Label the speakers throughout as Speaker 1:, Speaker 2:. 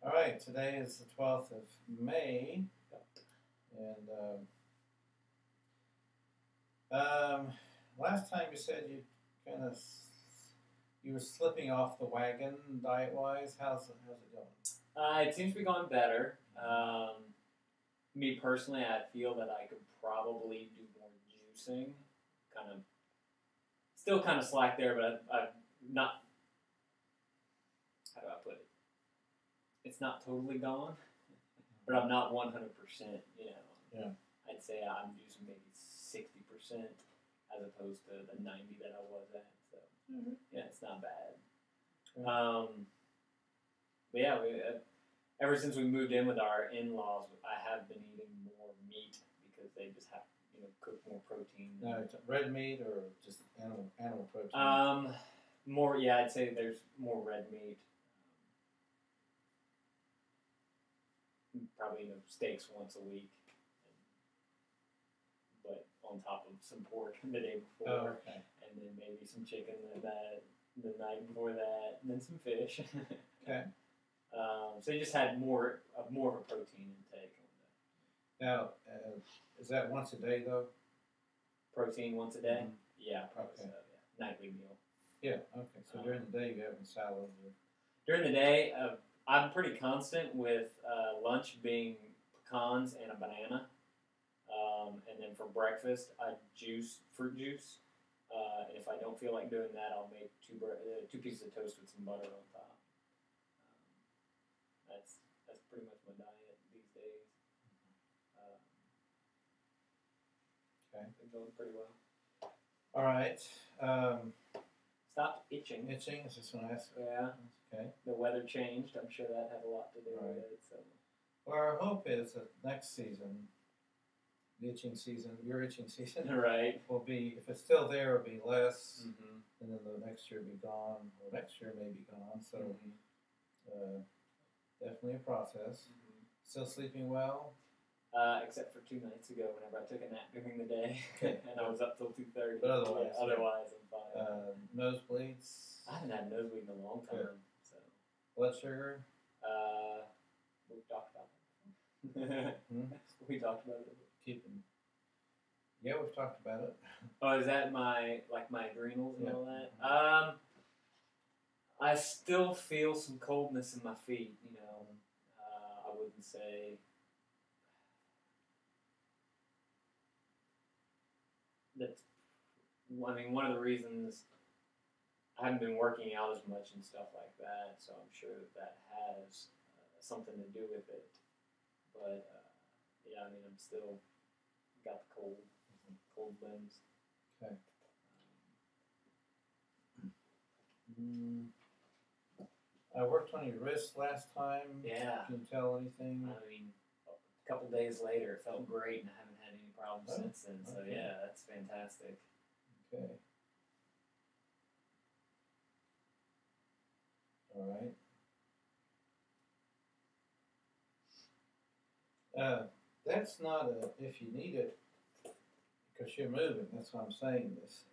Speaker 1: All right, today is the 12th of May, and last time you said you were slipping off the wagon diet-wise. How's it going?
Speaker 2: It seems to be going better. Me personally, I feel that I could probably do more juicing. Still kind of slack there, but I've not. How do I put it? It's not totally gone, but I'm not 100%.
Speaker 1: Yeah.
Speaker 2: I'd say I'm using maybe 60% as opposed to the 90 that I was at. So yeah, it's not bad.
Speaker 1: Okay.
Speaker 2: But yeah, ever since we moved in with our in-laws, I have been eating more meat because they just have cook more protein.
Speaker 1: Now, it's red meat or just animal protein?
Speaker 2: More. Yeah, I'd say there's more red meat. Probably steaks once a week, but on top of some pork the day before,
Speaker 1: Okay.
Speaker 2: And then maybe some chicken the night before that, and then some fish.
Speaker 1: Okay.
Speaker 2: So you just had more of a protein intake on that.
Speaker 1: Now, is that once a day though?
Speaker 2: Protein once a day?
Speaker 1: Mm-hmm.
Speaker 2: Yeah, probably
Speaker 1: Okay.
Speaker 2: so. Yeah, nightly meal.
Speaker 1: Yeah. Okay. So during the day you having salad?
Speaker 2: During the day, I'm pretty constant with lunch being pecans and a banana. And then for breakfast, I fruit juice. And if I don't feel like doing that, I'll make two pieces of toast with some butter on top. That's pretty much my diet these days.
Speaker 1: Okay.
Speaker 2: Been going pretty well.
Speaker 1: All right.
Speaker 2: Stopped itching.
Speaker 1: Itching? Is this one I asked?
Speaker 2: Yeah.
Speaker 1: Okay.
Speaker 2: The weather changed. I'm sure that had a lot to do with it. So.
Speaker 1: Well, our hope is that next season, your itching season,
Speaker 2: right,
Speaker 1: will be, if it's still there, it'll be less,
Speaker 2: mm-hmm.
Speaker 1: and then the next year be gone, or next year may be gone. So, definitely a process.
Speaker 2: Mm-hmm.
Speaker 1: Still sleeping well?
Speaker 2: Except for 2 nights ago, whenever I took a nap during the day,
Speaker 1: Okay.
Speaker 2: and I was up till 2:30.
Speaker 1: But otherwise,
Speaker 2: otherwise I'm fine.
Speaker 1: Nosebleeds?
Speaker 2: I haven't had a nosebleed in a long time.
Speaker 1: Good.
Speaker 2: So.
Speaker 1: Blood sugar?
Speaker 2: We've talked about it. We talked about it.
Speaker 1: Yeah, we've talked about it.
Speaker 2: Oh, is that my adrenals and all that? I still feel some coldness in my feet. I wouldn't say. That's, one of the reasons I haven't been working out as much and stuff like that, so I'm sure that has something to do with it. But, I'm still got the cold limbs.
Speaker 1: Okay. I worked on your wrist last time.
Speaker 2: Yeah.
Speaker 1: Can you tell anything?
Speaker 2: A couple days later, it felt great, and I haven't had any problems since then. So yeah, that's fantastic.
Speaker 1: Okay. All right. That's not if you need it, because you're moving. That's why I'm saying this.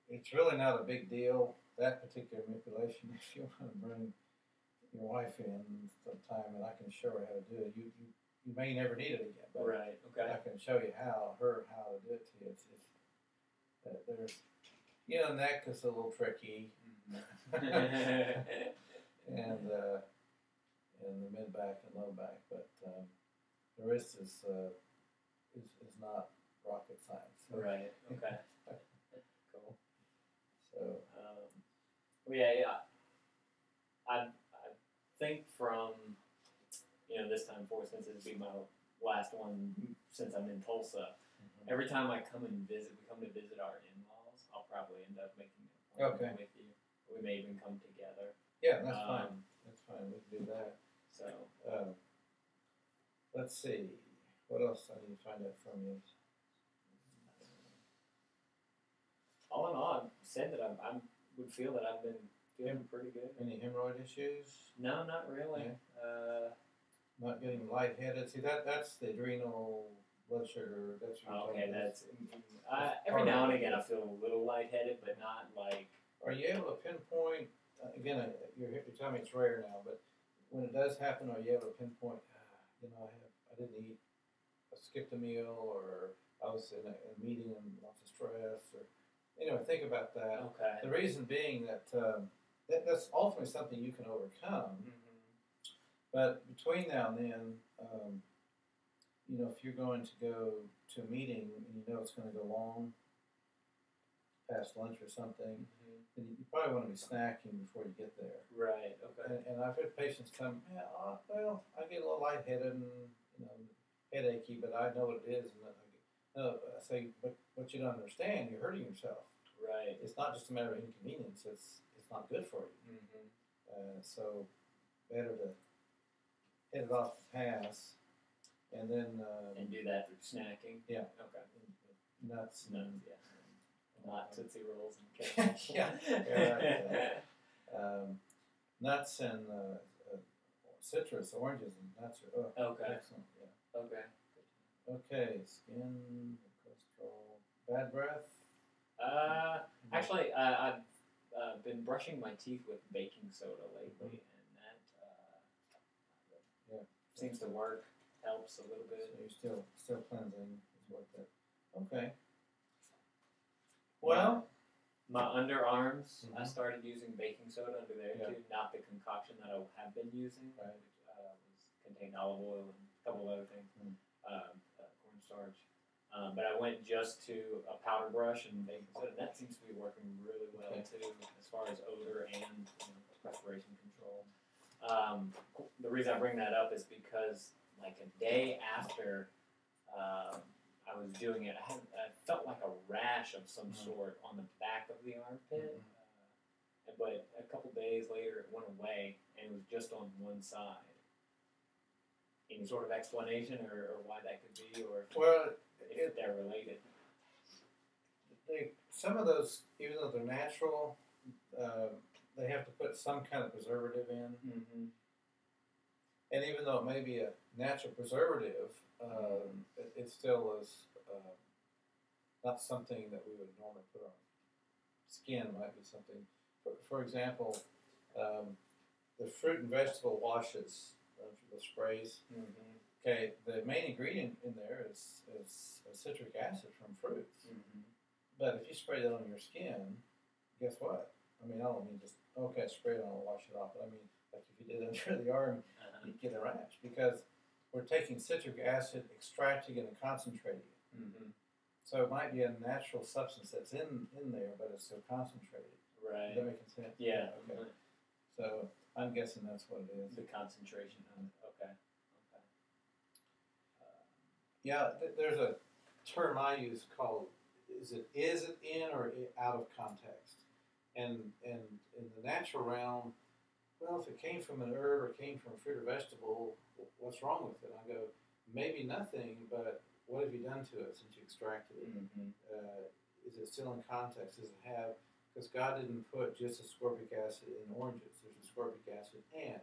Speaker 1: It's really not a big deal, that particular manipulation. If you want to bring your wife in sometime, and I can show her how to do it. You may never need it again, but
Speaker 2: right. Okay.
Speaker 1: I can show you how to do it to you. There's neck is a little tricky, and the mid back and low back, but the wrist is not rocket science. So.
Speaker 2: Right. Okay. Cool.
Speaker 1: So.
Speaker 2: I think from this time forward, since this will be my last one since I'm in Tulsa. Mm-hmm. Every time I come to visit our in-laws, I'll probably end up making an appointment with you. We may even come together.
Speaker 1: Yeah, that's fine. That's fine. We can do that.
Speaker 2: So,
Speaker 1: let's see. What else I need to find out from you?
Speaker 2: All in all, I've said that I would feel that I've been feeling pretty good.
Speaker 1: Any hemorrhoid issues?
Speaker 2: No, not really.
Speaker 1: Yeah. Not getting lightheaded. See, that's the adrenal blood sugar. That's what
Speaker 2: okay. That's every now and again I feel a little lightheaded, but not like.
Speaker 1: Are you able to pinpoint again, you're telling me it's rare now, but when it does happen, are you able to pinpoint? I didn't eat, I skipped a meal, or I was in a meeting and lots of stress, or anyway, think about that.
Speaker 2: Okay.
Speaker 1: The reason being that that's ultimately something you can overcome.
Speaker 2: Mm-hmm.
Speaker 1: But between now and then, if you're going to go to a meeting and you know it's going to go long, past lunch or something, then you probably want to be snacking before you get there.
Speaker 2: Right. Okay.
Speaker 1: And I've had patients tell me, well, I get a little lightheaded and headachy, but I know what it is. And I say, but what you don't understand, you're hurting yourself.
Speaker 2: Right.
Speaker 1: It's not just a matter of inconvenience. It's not good for you. So better to hit it off the pass, and then
Speaker 2: and do that through snacking.
Speaker 1: Yeah.
Speaker 2: Okay.
Speaker 1: Nuts.
Speaker 2: Yeah. Not Tootsie Rolls and cake.
Speaker 1: Yeah. Nuts and citrus, oranges and nuts are
Speaker 2: okay.
Speaker 1: Excellent. Yeah.
Speaker 2: Okay.
Speaker 1: Okay. Skin, cholesterol, bad breath.
Speaker 2: Actually, I've been brushing my teeth with baking soda lately, and that seems to work. Helps a little bit.
Speaker 1: So you're still cleansing is what that. Okay. Well,
Speaker 2: my underarms, I started using baking soda under there too. Not the concoction that I have been using,
Speaker 1: right.
Speaker 2: Which contained olive oil and a couple of other things, cornstarch. But I went just to a powder brush and baking soda, and that seems to be working really well too, as far as odor and respiration control. The reason I bring that up is because, like a day after I was doing it, I felt like a rash of some sort on the back of the armpit. But a couple days later, it went away, and it was just on one side. Any sort of explanation, or why that could be, or if they're related?
Speaker 1: Some of those, even though they're natural, they have to put some kind of preservative in. And even though it may be a natural preservative, it still is not something that we would normally put on skin. It might be something, for example, the fruit and vegetable washes, the sprays. Okay, the main ingredient in there is citric acid from fruits. But if you spray that on your skin, guess what? I mean, I don't mean just, spray it on and wash it off. But I mean, like if you did it under the arm, you'd get a rash because we're taking citric acid, extracting it, and concentrating it. So it might be a natural substance that's in there, but it's so concentrated.
Speaker 2: Right.
Speaker 1: Is that making sense?
Speaker 2: Yeah.
Speaker 1: Okay. So I'm guessing that's what it is.
Speaker 2: The concentration of it. Okay.
Speaker 1: There's a term I use called, is it in or out of context? And in the natural realm, well, if it came from an herb or came from a fruit or vegetable, what's wrong with it? I go, maybe nothing, but what have you done to it since you extracted it? Is it still in context? Does it have, because God didn't put just ascorbic acid in oranges. There's ascorbic acid and.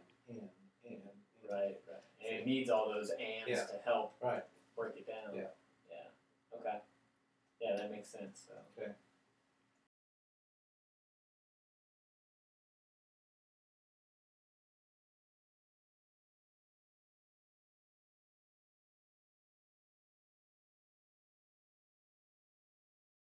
Speaker 2: Right. And it needs all those ands to help break it down.
Speaker 1: Yeah.
Speaker 2: Okay. Yeah, that makes sense. So.
Speaker 1: Okay.